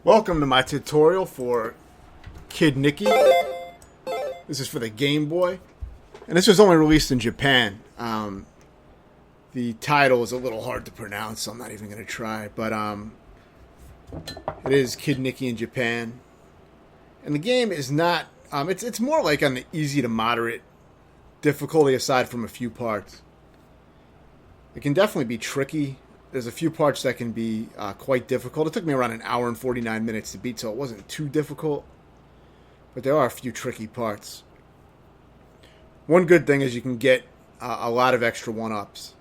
Welcome to my tutorial for Kid Niki. This is for the Game Boy, and this was only released in Japan. The title is a little hard to pronounce, so I'm not even going to try, but it is Kid Niki in Japan. And the game is not, it's more like on the easy to moderate difficulty aside from a few parts. It can definitely be tricky. There's a few parts that can be quite difficult. It took me around an hour and 49 minutes to beat, so it wasn't too difficult. But there are a few tricky parts. One good thing is you can get a lot of extra one-ups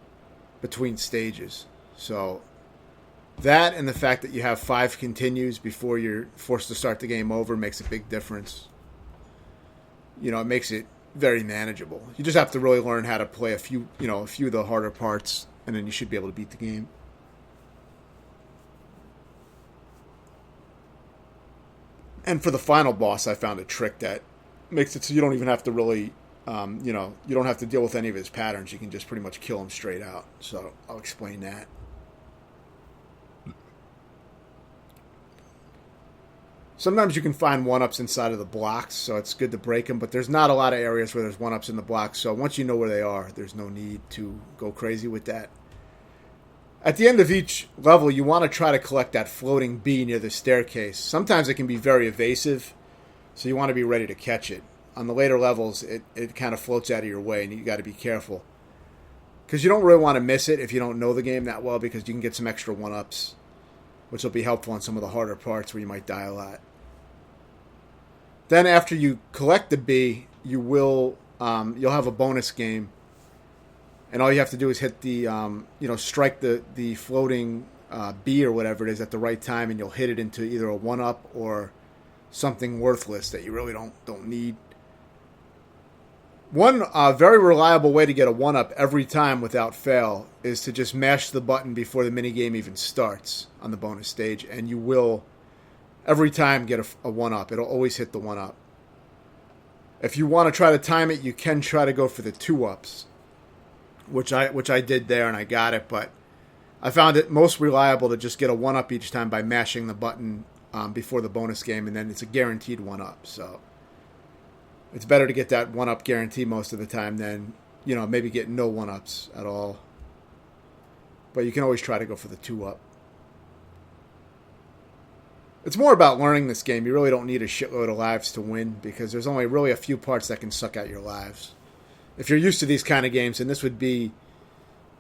between stages. So that and the fact that you have 5 continues before you're forced to start the game over makes a big difference. You know, it makes it very manageable. You just have to really learn how to play a few of the harder parts, and then you should be able to beat the game. And for the final boss, I found a trick that makes it so you don't even have to really, you don't have to deal with any of his patterns. You can just pretty much kill him straight out. So I'll explain that. Sometimes you can find one-ups inside of the blocks, so it's good to break them. But there's not a lot of areas where there's one-ups in the blocks. So once you know where they are, there's no need to go crazy with that. At the end of each level, you want to try to collect that floating bee near the staircase. Sometimes it can be very evasive, so you want to be ready to catch it. On the later levels, it kind of floats out of your way, and you got to be careful. Because you don't really want to miss it if you don't know the game that well, because you can get some extra one-ups, which will be helpful on some of the harder parts where you might die a lot. Then after you collect the bee, you'll have a bonus game. And all you have to do is hit the, strike the floating bee or whatever it is at the right time, and you'll hit it into either a 1-up or something worthless that you really don't need. One very reliable way to get a 1-up every time without fail is to just mash the button before the minigame even starts on the bonus stage, and you will every time get a 1-up. It'll always hit the 1-up. If you want to try to time it, you can try to go for the 2-ups. Which I did there, and I got it, but I found it most reliable to just get a 1-up each time by mashing the button before the bonus game, and then it's a guaranteed 1-up. So it's better to get that 1-up guarantee most of the time than, maybe get no 1-ups at all. But you can always try to go for the 2-up. It's more about learning this game. You really don't need a shitload of lives to win, because there's only really a few parts that can suck out your lives. If you're used to these kind of games, then this would be,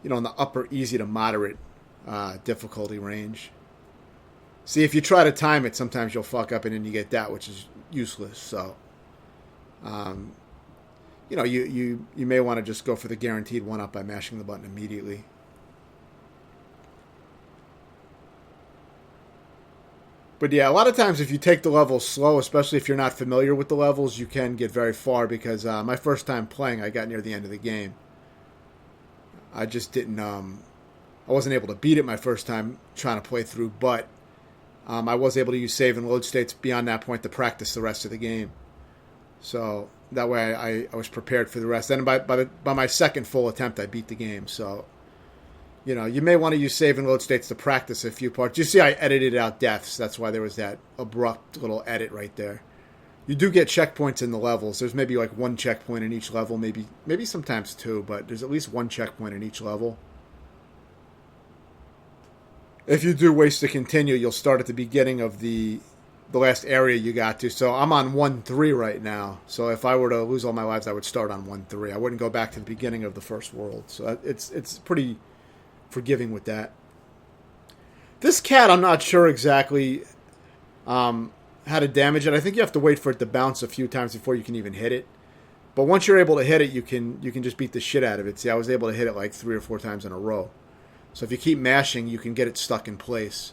in the upper easy to moderate difficulty range. See, if you try to time it, sometimes you'll fuck up and then you get that, which is useless. So, you may want to just go for the guaranteed 1-up by mashing the button immediately. But yeah, a lot of times if you take the levels slow, especially if you're not familiar with the levels, you can get very far, because my first time playing, I got near the end of the game. I just didn't, I wasn't able to beat it my first time trying to play through, but I was able to use save and load states beyond that point to practice the rest of the game. So that way I was prepared for the rest. And by my second full attempt, I beat the game. So, you may want to use save and load states to practice a few parts. You see, I edited out deaths. That's why there was that abrupt little edit right there. You do get checkpoints in the levels. There's maybe like 1 checkpoint in each level, maybe sometimes 2, but there's at least 1 checkpoint in each level. If you do waste to continue, you'll start at the beginning of the last area you got to. So I'm on 1-3 right now. So if I were to lose all my lives, I would start on 1-3. I wouldn't go back to the beginning of the first world. So it's pretty forgiving with that. This cat, I'm not sure exactly how to damage it. I think you have to wait for it to bounce a few times before you can even hit it. But once you're able to hit it, you can just beat the shit out of it. See, I was able to hit it like 3 or 4 times in a row. So if you keep mashing, you can get it stuck in place.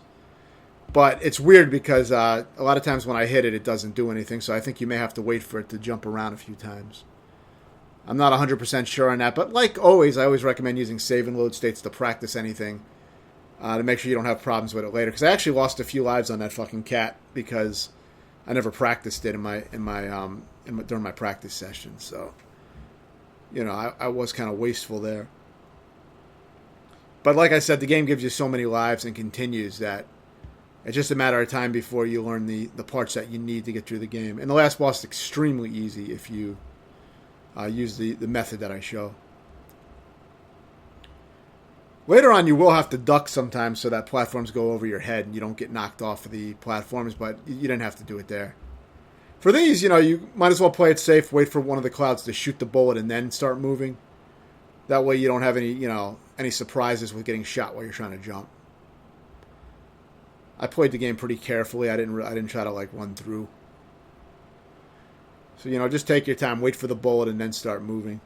But it's weird because a lot of times when I hit it, it doesn't do anything. So I think you may have to wait for it to jump around a few times. I'm not 100% sure on that, but like always, I always recommend using save and load states to practice anything to make sure you don't have problems with it later. Because I actually lost a few lives on that fucking cat because I never practiced it during my practice session. So, I was kind of wasteful there. But like I said, the game gives you so many lives and continues that It's just a matter of time before you learn the parts that you need to get through the game. And the last boss is extremely easy if you use the method that I show. Later on, you will have to duck sometimes so that platforms go over your head and you don't get knocked off of the platforms, but you didn't have to do it there. For these, you might as well play it safe, wait for one of the clouds to shoot the bullet and then start moving. That way you don't have any surprises with getting shot while you're trying to jump. I played the game pretty carefully. I didn't try to run through. So, just take your time, wait for the bullet, and then start moving.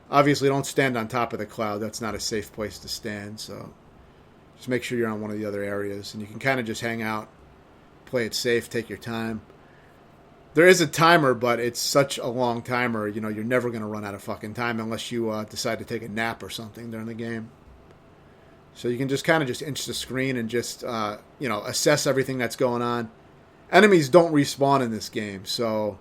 Obviously, don't stand on top of the cloud. That's not a safe place to stand, so just make sure you're on one of the other areas. And you can kind of just hang out, play it safe, take your time. There is a timer, but it's such a long timer, you're never going to run out of fucking time unless you decide to take a nap or something during the game. So you can just kind of just inch the screen and just, assess everything that's going on. Enemies don't respawn in this game, so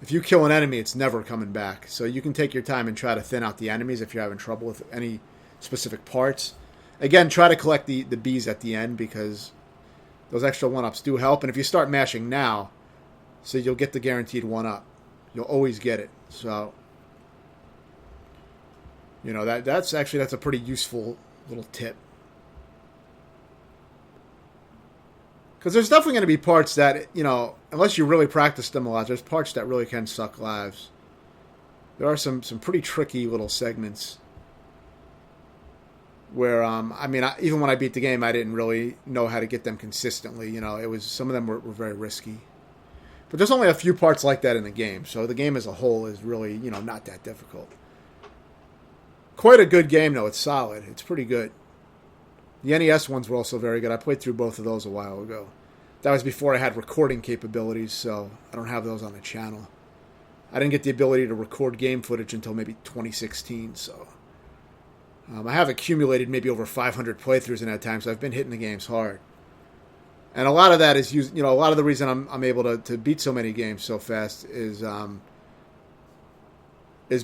if you kill an enemy, it's never coming back. So you can take your time and try to thin out the enemies if you're having trouble with any specific parts. Again, try to collect the bees at the end because those extra 1-ups do help. And if you start mashing now, so you'll get the guaranteed 1-up. You'll always get it. So, that's a pretty useful little tip. Because there's definitely going to be parts that, unless you really practice them a lot, there's parts that really can suck lives. There are some pretty tricky little segments where, even when I beat the game, I didn't really know how to get them consistently. Some of them were very risky. But there's only a few parts like that in the game, so the game as a whole is really, not that difficult. Quite a good game, though. It's solid. It's pretty good. The NES ones were also very good. I played through both of those a while ago. That was before I had recording capabilities, so I don't have those on the channel. I didn't get the ability to record game footage until maybe 2016, so I have accumulated maybe over 500 playthroughs in that time, so I've been hitting the games hard. And a lot of that is a lot of the reason I'm able to beat so many games so fast is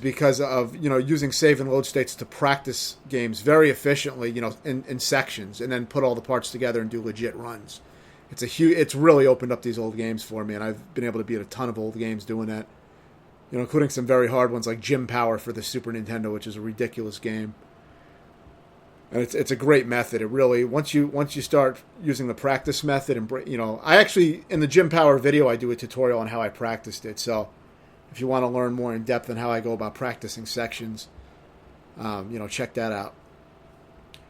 because of, using save and load states to practice games very efficiently, in sections, and then put all the parts together and do legit runs. It's really opened up these old games for me, and I've been able to beat a ton of old games doing that, including some very hard ones like Gym Power for the Super Nintendo, which is a ridiculous game. And it's a great method. It really, once you start using the practice method, and I actually, in the Gym Power video, I do a tutorial on how I practiced it, so if you want to learn more in depth on how I go about practicing sections, check that out.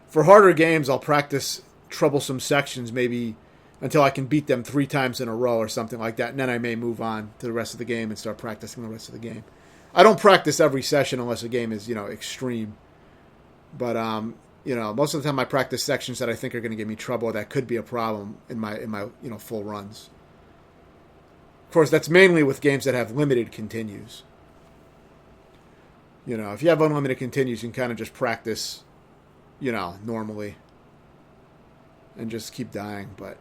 For harder games, I'll practice troublesome sections maybe until I can beat them 3 times in a row or something like that, and then I may move on to the rest of the game and start practicing the rest of the game. I don't practice every session unless a game is, extreme. But, most of the time I practice sections that I think are going to give me trouble that could be a problem in my full runs. Of course, that's mainly with games that have limited continues. If you have unlimited continues, you can kind of just practice, normally. And just keep dying. But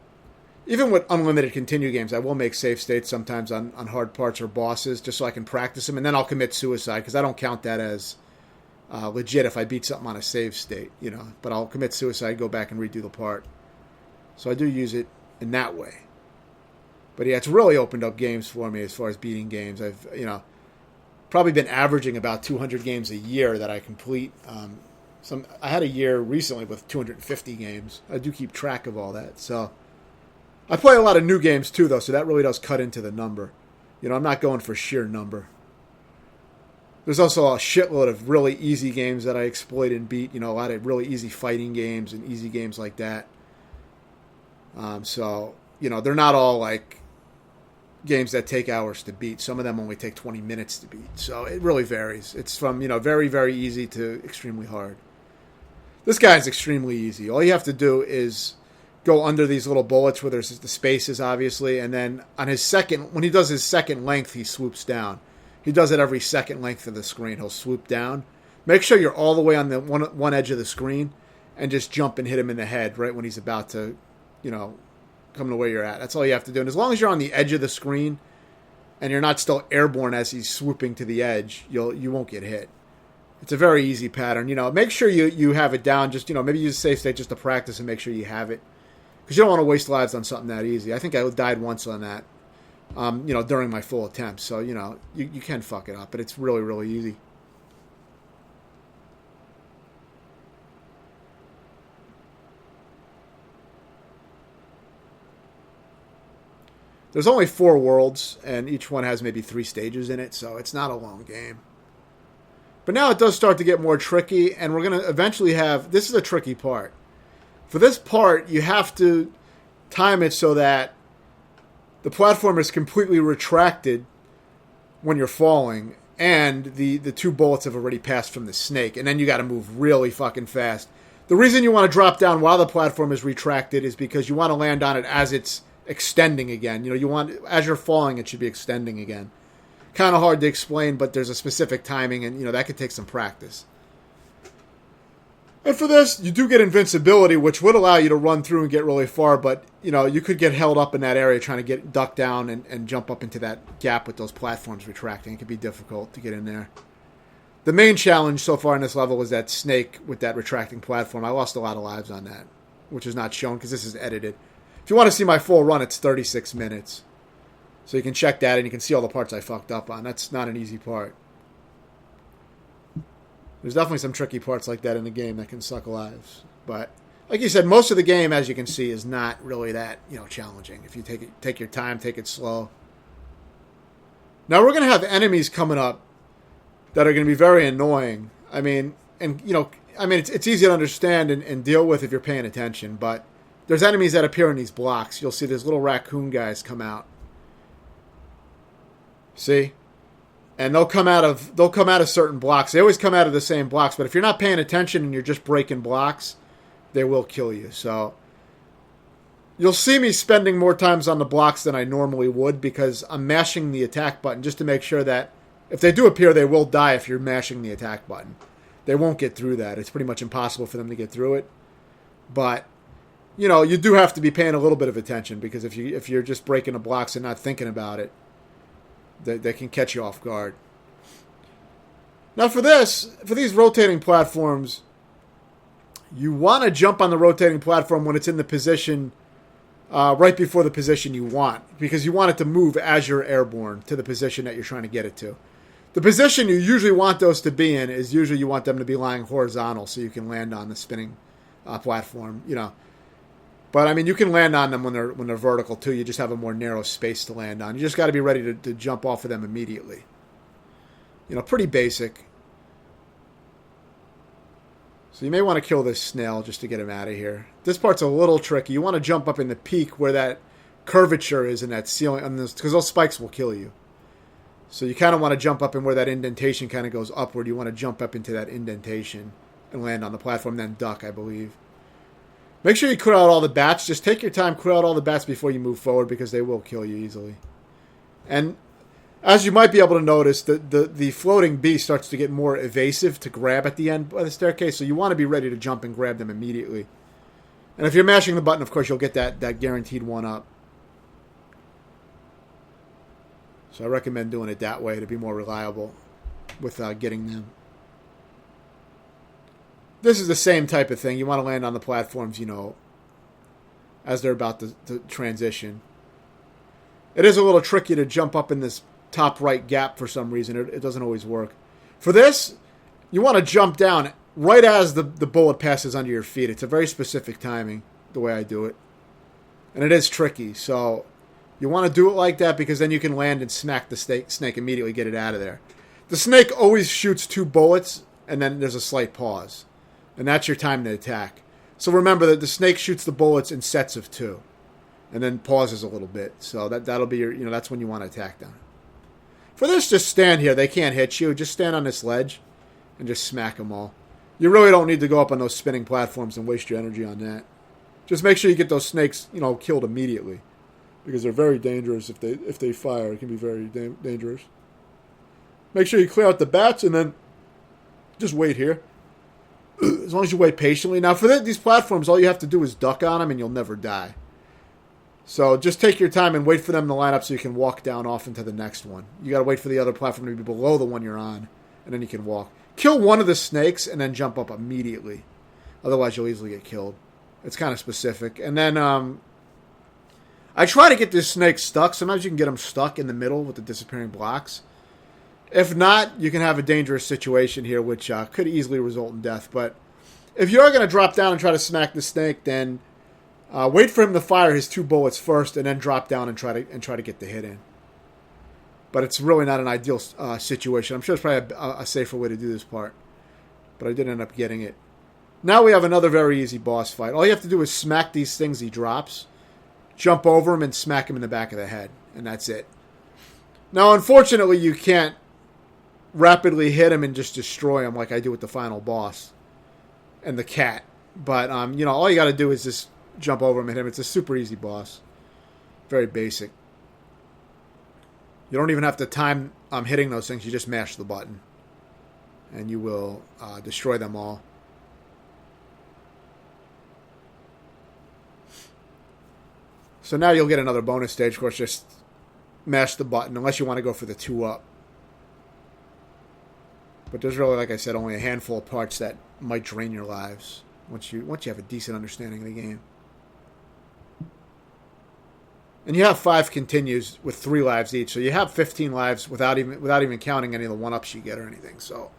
even with unlimited continue games, I will make save states sometimes on hard parts or bosses, just so I can practice them. And then I'll commit suicide, because I don't count that as legit if I beat something on a save state, But I'll commit suicide, go back and redo the part. So I do use it in that way. But yeah, it's really opened up games for me as far as beating games. I've, probably been averaging about 200 games a year that I complete. I had a year recently with 250 games. I do keep track of all that. So I play a lot of new games too, though, so that really does cut into the number. I'm not going for sheer number. There's also a shitload of really easy games that I exploit and beat. A lot of really easy fighting games and easy games like that. So, they're not all like games that take hours to beat. Some of them only take 20 minutes to beat. So it really varies. It's from, very, very easy to extremely hard. This guy's extremely easy. All you have to do is go under these little bullets where there's the spaces, obviously, and then on when he does his second length, he swoops down. He does it every second length of the screen. He'll swoop down. Make sure you're all the way on the one edge of the screen and just jump and hit him in the head right when he's about to, come to where you're at. That's all you have to do. And as long as you're on the edge of the screen and you're not still airborne as he's swooping to the edge, you won't get hit. It's a very easy pattern. Make sure you have it down. Just, maybe use a safe state just to practice and make sure you have it. Because you don't want to waste lives on something that easy. I think I died once on that, during my full attempt. So, you can fuck it up, but it's really, really easy. There's only 4 worlds, and each one has maybe 3 stages in it, so it's not a long game. But now it does start to get more tricky, and we're going to eventually have... This is a tricky part. For this part, you have to time it so that the platform is completely retracted when you're falling, and the 2 bullets have already passed from the snake, and then you got to move really fucking fast. The reason you want to drop down while the platform is retracted is because you want to land on it as it's extending again. You want, as you're falling, it should be extending again. Kind of hard to explain, but there's a specific timing, and that could take some practice. And for this, you do get invincibility, which would allow you to run through and get really far, but you could get held up in that area trying to duck down and jump up into that gap with those platforms retracting. It could be difficult to get in there. The main challenge so far in this level is that snake with that retracting platform. I lost a lot of lives on that, which is not shown because this is edited. If you want to see my full run, it's 36 minutes. So you can check that and you can see all the parts I fucked up on. That's not an easy part. There's definitely some tricky parts like that in the game that can suck lives. But like you said, most of the game, as you can see, is not really that, challenging. If you take your time, take it slow. Now we're going to have enemies coming up that are going to be very annoying. It's easy to understand and deal with if you're paying attention, but there's enemies that appear in these blocks. You'll see these little raccoon guys come out. See? And they'll come out of certain blocks. They always come out of the same blocks, but if you're not paying attention and you're just breaking blocks, they will kill you. So you'll see me spending more times on the blocks than I normally would because I'm mashing the attack button just to make sure that if they do appear, they will die if you're mashing the attack button. They won't get through that. It's pretty much impossible for them to get through it. But you do have to be paying a little bit of attention because if you're just breaking the blocks and not thinking about it, they can catch you off guard. Now for these rotating platforms, you want to jump on the rotating platform when it's in the position right before the position you want, because you want it to move as you're airborne to the position that you're trying to get it to. The position you usually want those to be in is usually you want them to be lying horizontal so you can land on the spinning platform, But you can land on them when they're vertical too. You just have a more narrow space to land on. You just got to be ready to jump off of them immediately. Pretty basic. So you may want to kill this snail just to get him out of here. This part's a little tricky. You want to jump up in the peak where that curvature is in that ceiling, because those spikes will kill you. So you kind of want to jump up in where that indentation kind of goes upward. You want to jump up into that indentation and land on the platform, then duck, I believe. Make sure you clear out all the bats. Just take your time, clear out all the bats before you move forward because they will kill you easily. And as you might be able to notice, the floating bee starts to get more evasive to grab at the end of the staircase, so you want to be ready to jump and grab them immediately. And if you're mashing the button, of course, you'll get that guaranteed 1-up. So I recommend doing it that way to be more reliable with getting them. This is the same type of thing. You want to land on the platforms, as they're about to transition. It is a little tricky to jump up in this top right gap for some reason. It doesn't always work. For this, you want to jump down right as the bullet passes under your feet. It's a very specific timing, the way I do it. And it is tricky, so you want to do it like that because then you can land and smack the snake immediately, get it out of there. The snake always shoots 2 bullets, and then there's a slight pause. And that's your time to attack. So remember that the snake shoots the bullets in sets of 2. And then pauses a little bit. So that'll be your, that's when you want to attack them. For this, just stand here. They can't hit you. Just stand on this ledge and just smack them all. You really don't need to go up on those spinning platforms and waste your energy on that. Just make sure you get those snakes, killed immediately. Because they're very dangerous if they fire. It can be very dangerous. Make sure you clear out the bats and then just wait here. As long as you wait patiently. Now, for these platforms, all you have to do is duck on them and you'll never die. So just take your time and wait for them to line up so you can walk down off into the next one. You got to wait for the other platform to be below the one you're on, and then you can walk. Kill one of the snakes and then jump up immediately. Otherwise, you'll easily get killed. It's kind of specific. And then I try to get this snake stuck. Sometimes you can get them stuck in the middle with the disappearing blocks. If not, you can have a dangerous situation here, which could easily result in death. But if you are going to drop down and try to smack the snake, then wait for him to fire his 2 bullets first, and then drop down and try to get the hit in. But it's really not an ideal situation. I'm sure it's probably a safer way to do this part. But I did end up getting it. Now we have another very easy boss fight. All you have to do is smack these things he drops, jump over him, and smack him in the back of the head. And that's it. Now, unfortunately, you can't rapidly hit him and just destroy him like I do with the final boss and the cat. But, all you got to do is just jump over him and hit him. It's a super easy boss. Very basic. You don't even have to time hitting those things. You just mash the button. And you will destroy them all. So now you'll get another bonus stage. Of course, just mash the button. Unless you want to go for the 2-up. But there's really, like I said, only a handful of parts that might drain your lives. Once you have a decent understanding of the game. And you have 5 continues with 3 lives each. So you have 15 lives without even counting any of the 1-ups you get or anything. So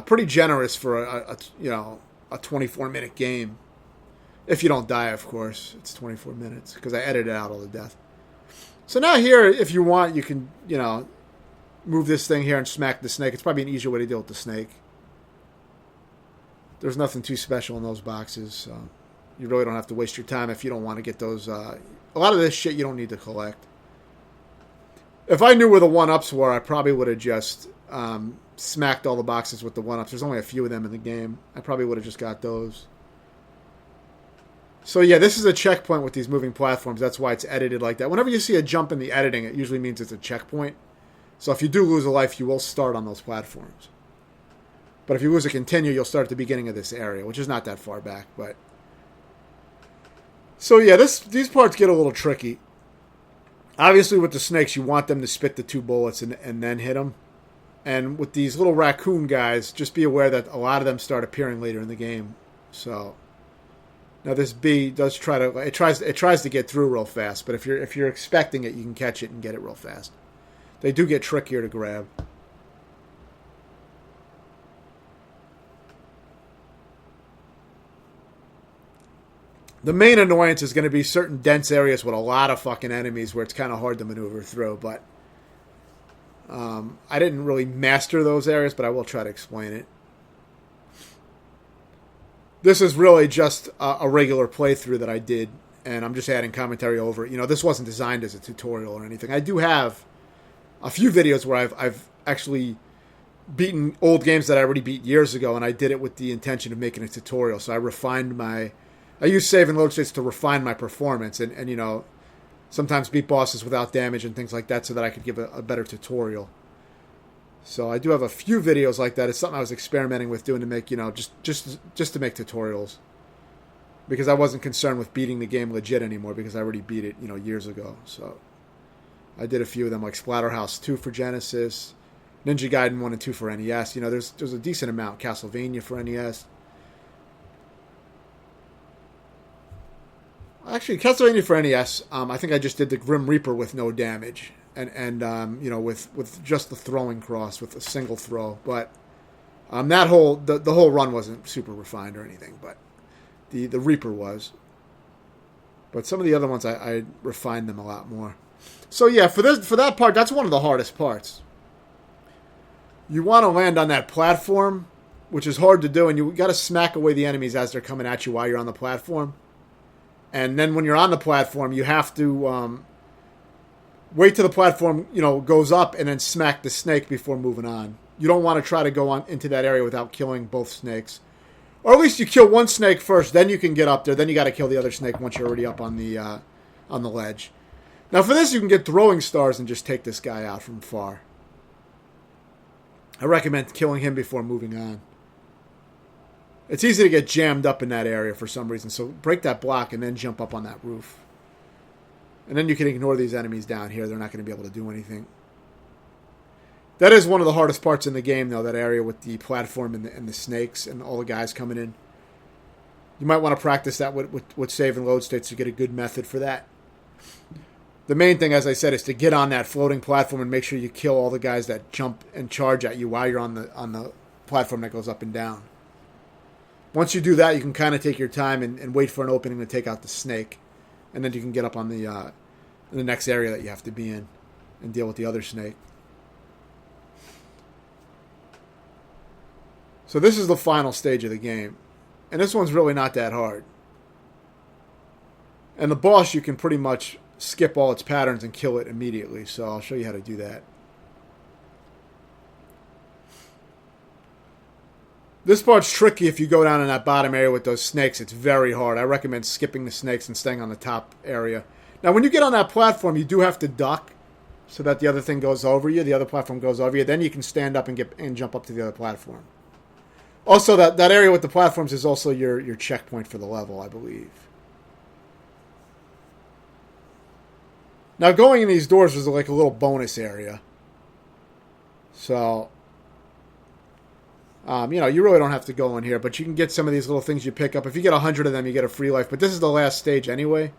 pretty generous for a 24-minute game. If you don't die, of course. It's 24 minutes because I edited out all the death. So now here, if you want, you can, move this thing here and smack the snake. It's probably an easier way to deal with the snake. There's nothing too special in those boxes. So you really don't have to waste your time if you don't want to get those. A lot of this shit you don't need to collect. If I knew where the 1-ups were, I probably would have just smacked all the boxes with the 1-ups. There's only a few of them in the game. I probably would have just got those. So yeah, this is a checkpoint with these moving platforms. That's why it's edited like that. Whenever you see a jump in the editing, it usually means it's a checkpoint. So if you do lose a life, you will start on those platforms. But if you lose a continue, you'll start at the beginning of this area, which is not that far back. But so yeah, these parts get a little tricky. Obviously, with the snakes, you want them to spit the 2 bullets and then hit them. And with these little raccoon guys, just be aware that a lot of them start appearing later in the game. So now this bee does it tries to get through real fast. But if you're expecting it, you can catch it and get it real fast. They do get trickier to grab. The main annoyance is going to be certain dense areas with a lot of fucking enemies where it's kind of hard to maneuver through. But I didn't really master those areas, but I will try to explain it. This is really just a regular playthrough that I did, and I'm just adding commentary over it. This wasn't designed as a tutorial or anything. I do have a few videos where I've actually beaten old games that I already beat years ago, and I did it with the intention of making a tutorial. So I use save and load states to refine my performance and sometimes beat bosses without damage and things like that so that I could give a better tutorial. So I do have a few videos like that. It's something I was experimenting with doing to make, just to make tutorials. Because I wasn't concerned with beating the game legit anymore because I already beat it, years ago. So I did a few of them like Splatterhouse 2 for Genesis, Ninja Gaiden 1 and 2 for NES. There's a decent amount. Castlevania for NES. Actually, Castlevania for NES, I think I just did the Grim Reaper with no damage. And with just the throwing cross, with a single throw. But that the whole run wasn't super refined or anything. But the Reaper was. But some of the other ones, I refined them a lot more. So yeah, for that part, that's one of the hardest parts. You want to land on that platform, which is hard to do, and you got to smack away the enemies as they're coming at you while you're on the platform. And then when you're on the platform, you have to wait till the platform, goes up and then smack the snake before moving on. You don't want to try to go on into that area without killing both snakes. Or at least you kill one snake first, then you can get up there. Then you got to kill the other snake once you're already up on the ledge. Now for this, you can get throwing stars and just take this guy out from far. I recommend killing him before moving on. It's easy to get jammed up in that area for some reason, so break that block and then jump up on that roof. And then you can ignore these enemies down here. They're not going to be able to do anything. That is one of the hardest parts in the game, though, that area with the platform and the snakes and all the guys coming in. You might want to practice that with save and load states to get a good method for that. The main thing, as I said, is to get on that floating platform and make sure you kill all the guys that jump and charge at you while you're on the platform that goes up and down. Once you do that, you can kind of take your time and wait for an opening to take out the snake. And then you can get up on the next area that you have to be in and deal with the other snake. So this is the final stage of the game. And this one's really not that hard. And the boss, you can pretty much skip all its patterns and kill it immediately. So I'll show you how to do that. This part's tricky if you go down in that bottom area with those snakes. It's very hard. I recommend skipping the snakes and staying on the top area. Now, when you get on that platform, you do have to duck so that the other thing goes over you. The other platform goes over you. Then you can stand up and jump up to the other platform. Also, that area with the platforms is also your checkpoint for the level, I believe. Now, going in these doors was like a little bonus area. So, you really don't have to go in here, but you can get some of these little things you pick up. If you get 100 of them, you get a free life. But this is the last stage anyway,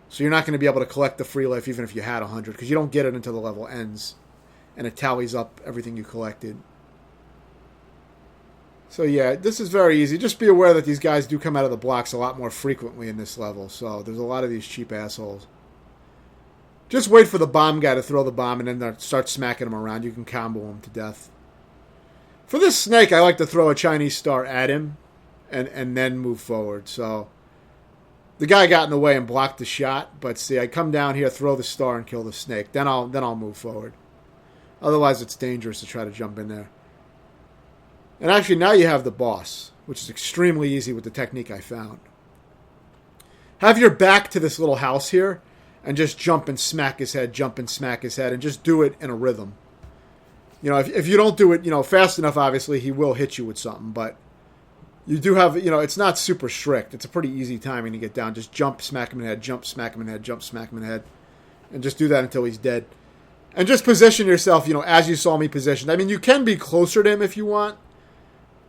so you're not going to be able to collect the free life even if you had 100, because you don't get it until the level ends, and it tallies up everything you collected. So yeah, this is very easy. Just be aware that these guys do come out of the blocks a lot more frequently in this level, so there's a lot of these cheap assholes. Just wait for the bomb guy to throw the bomb and then start smacking him around. You can combo him to death. For this snake, I like to throw a Chinese star at him and then move forward. So the guy got in the way and blocked the shot, but see, I come down here, throw the star, and kill the snake. Then I'll move forward. Otherwise, it's dangerous to try to jump in there. And actually, now you have the boss, which is extremely easy with the technique I found. Have your back to this little house here, and just jump and smack his head, jump and smack his head, and just do it in a rhythm. If you don't do it, fast enough, obviously, he will hit you with something, but you do have, it's not super strict. It's a pretty easy timing to get down. Just jump, smack him in the head, jump, smack him in the head, jump, smack him in the head, and just do that until he's dead. And just position yourself, as you saw me positioned. I mean, you can be closer to him if you want,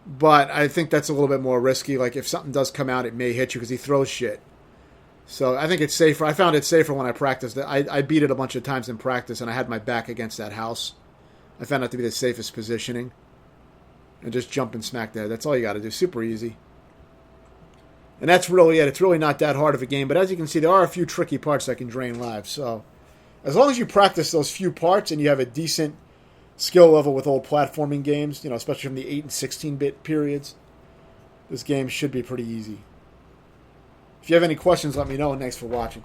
but I think that's a little bit more risky. Like, if something does come out, it may hit you because he throws shit. So I think it's safer. I found it safer when I practiced it. I beat it a bunch of times in practice, and I had my back against that house. I found that to be the safest positioning. And just jump and smack there. That's all you got to do. Super easy. And that's really it. It's really not that hard of a game. But as you can see, there are a few tricky parts that can drain lives. So as long as you practice those few parts and you have a decent skill level with old platforming games, especially from the 8 and 16-bit periods, this game should be pretty easy. If you have any questions, let me know, and thanks for watching.